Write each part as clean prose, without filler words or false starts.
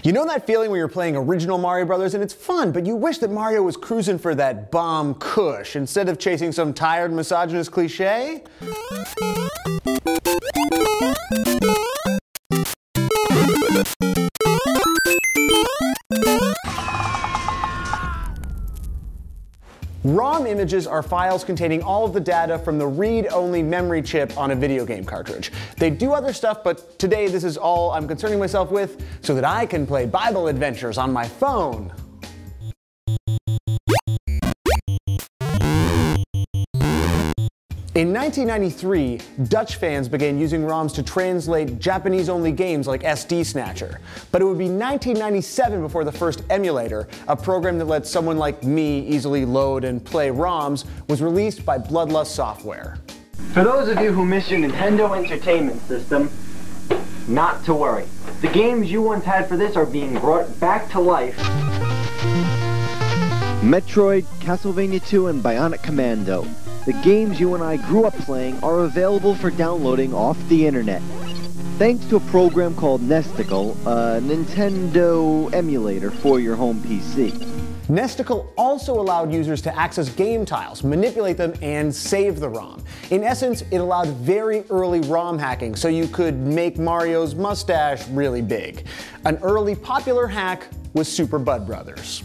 You know that feeling where you're playing original Mario Brothers and it's fun, but you wish that Mario was cruising for that bomb Kush instead of chasing some tired misogynist cliche? ROM images are files containing all of the data from the read-only memory chip on a video game cartridge. They do other stuff, but today this is all I'm concerning myself with so that I can play Bible adventures on my phone. In 1993, Dutch fans began using ROMs to translate Japanese-only games like SD Snatcher. But it would be 1997 before the first emulator, a program that lets someone like me easily load and play ROMs, was released by Bloodlust Software. For those of you who miss your Nintendo Entertainment System, not to worry. The games you once had for this are being brought back to life. Metroid, Castlevania 2, and Bionic Commando. The games you and I grew up playing are available for downloading off the internet. Thanks to a program called Nesticle, a Nintendo emulator for your home PC. Nesticle also allowed users to access game tiles, manipulate them, and save the ROM. In essence, it allowed very early ROM hacking, so you could make Mario's mustache really big. An early popular hack was Super Bud Brothers.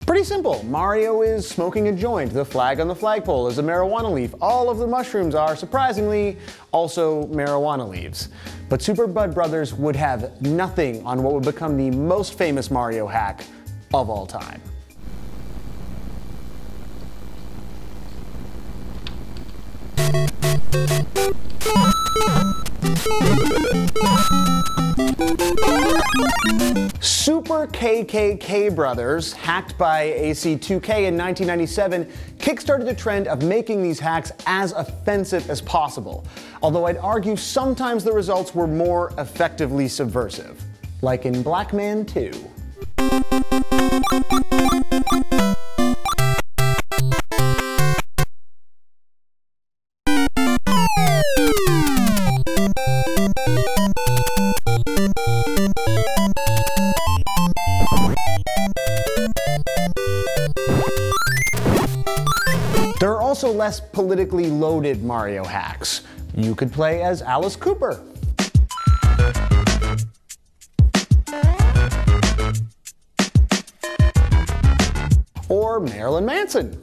Pretty simple. Mario is smoking a joint. The flag on the flagpole is a marijuana leaf. All of the mushrooms are, surprisingly, also marijuana leaves. But Super Bud Brothers would have nothing on what would become the most famous Mario hack of all time. Super KKK Brothers, hacked by AC2K in 1997, kickstarted the trend of making these hacks as offensive as possible. Although I'd argue sometimes the results were more effectively subversive, like in Black Man 2. There are also less politically loaded Mario hacks. You could play as Alice Cooper. Or Marilyn Manson.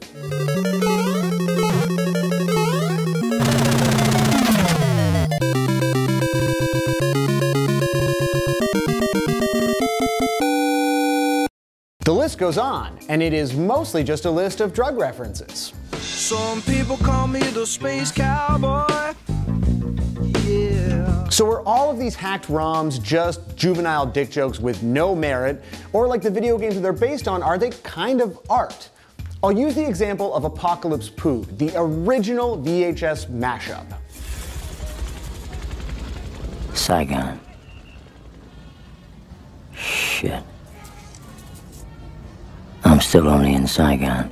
The list goes on, and it is mostly just a list of drug references. Some people call me the space cowboy. Yeah. So are all of these hacked ROMs just juvenile dick jokes with no merit? Or like the video games that they're based on, are they kind of art? I'll use the example of Apocalypse Poo, the original VHS mashup. Saigon. Shit. I'm still only in Saigon.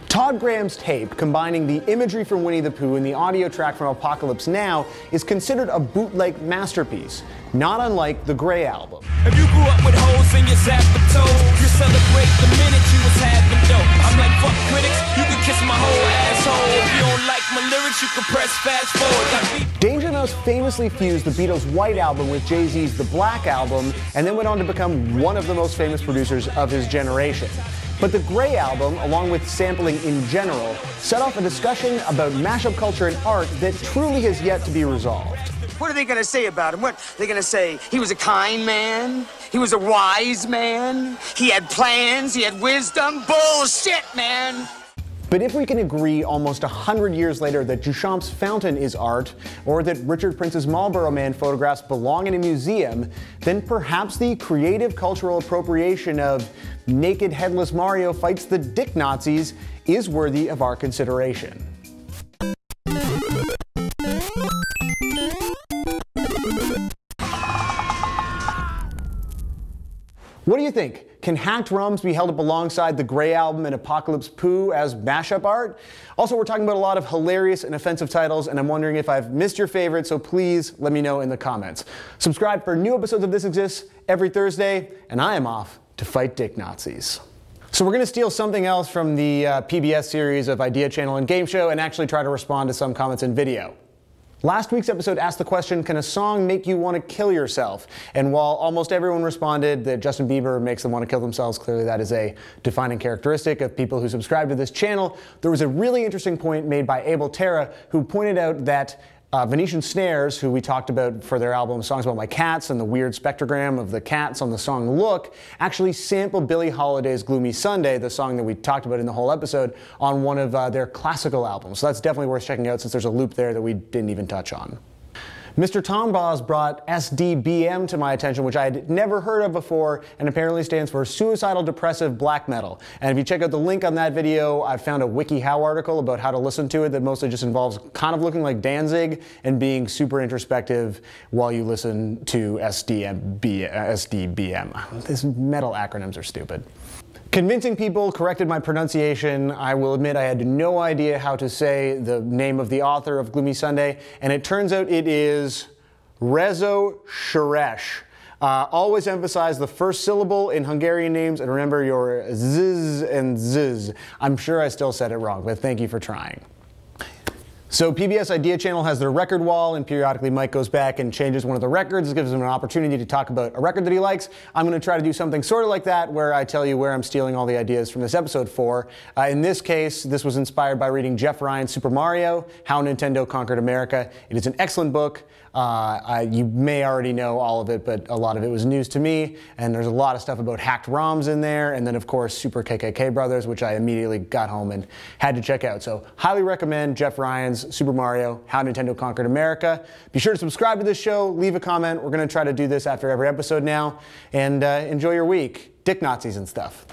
Todd Graham's tape, combining the imagery from Winnie the Pooh and the audio track from Apocalypse Now, is considered a bootleg masterpiece, not unlike the Grey album. If you grew up with holes in your zapper toes, you celebrate the minute you was having dope. I'm like, fuck critics, you can kiss my whole asshole. If you don't like my lyrics, you can press fast forward. Danger Mouse famously fused the Beatles' White Album with Jay-Z's The Black Album, and then went on to become one of the most famous producers of his generation. But the Grey Album, along with sampling in general, set off a discussion about mashup culture and art that truly has yet to be resolved. What are they gonna say about him? What, they're gonna say he was a kind man? He was a wise man? He had plans, he had wisdom? Bullshit, man! But if we can agree almost 100 years later that Duchamp's fountain is art, or that Richard Prince's Marlboro Man photographs belong in a museum, then perhaps the creative cultural appropriation of naked headless Mario fights the dick Nazis is worthy of our consideration. What do you think? can Hacked ROMs be held up alongside the Grey Album and Apocalypse Poo as mashup art? Also, we're talking about a lot of hilarious and offensive titles, and I'm wondering if I've missed your favorite, so please let me know in the comments. Subscribe for new episodes of This Exists every Thursday, and I am off to fight dick Nazis. So we're going to steal something else from the PBS series of Idea Channel and Game Show and actually try to respond to some comments in video. Last week's episode asked the question, can a song make you want to kill yourself? And while almost everyone responded that Justin Bieber makes them want to kill themselves, clearly that is a defining characteristic of people who subscribe to this channel, there was a really interesting point made by Abel Terra, who pointed out that Venetian Snares, who we talked about for their album Songs About My Cats and the weird spectrogram of the cats on the song Look, actually sampled Billie Holiday's Gloomy Sunday, the song that we talked about in the whole episode, on one of their classical albums. So that's definitely worth checking out since there's a loop there that we didn't even touch on. Mr. Tomboz brought SDBM to my attention, which I had never heard of before, and apparently stands for Suicidal Depressive Black Metal. And if you check out the link on that video, I found a WikiHow article about how to listen to it that mostly just involves kind of looking like Danzig and being super introspective while you listen to SDBM. These metal acronyms are stupid. Convincing people corrected my pronunciation. I will admit I had no idea how to say the name of the author of Gloomy Sunday, and it turns out it is Rezo Sheresh. Always emphasize the first syllable in Hungarian names, and remember your zzz and zzz. I'm sure I still said it wrong, but thank you for trying. So PBS Idea Channel has their record wall, and periodically Mike goes back and changes one of the records. This gives him an opportunity to talk about a record that he likes. I'm going to try to do something sort of like that, where I tell you where I'm stealing all the ideas from this episode for. In this case, this was inspired by reading Jeff Ryan's Super Mario, How Nintendo Conquered America. It is an excellent book. You may already know all of it, but a lot of it was news to me, and there's a lot of stuff about hacked ROMs in there, and then of course Super KKK Brothers, which I immediately got home and had to check out. So highly recommend Jeff Ryan's Super Mario, How Nintendo Conquered America. Be sure to subscribe to this show, leave a comment. We're going to try to do this after every episode now, and enjoy your week. Dick Nazis and stuff.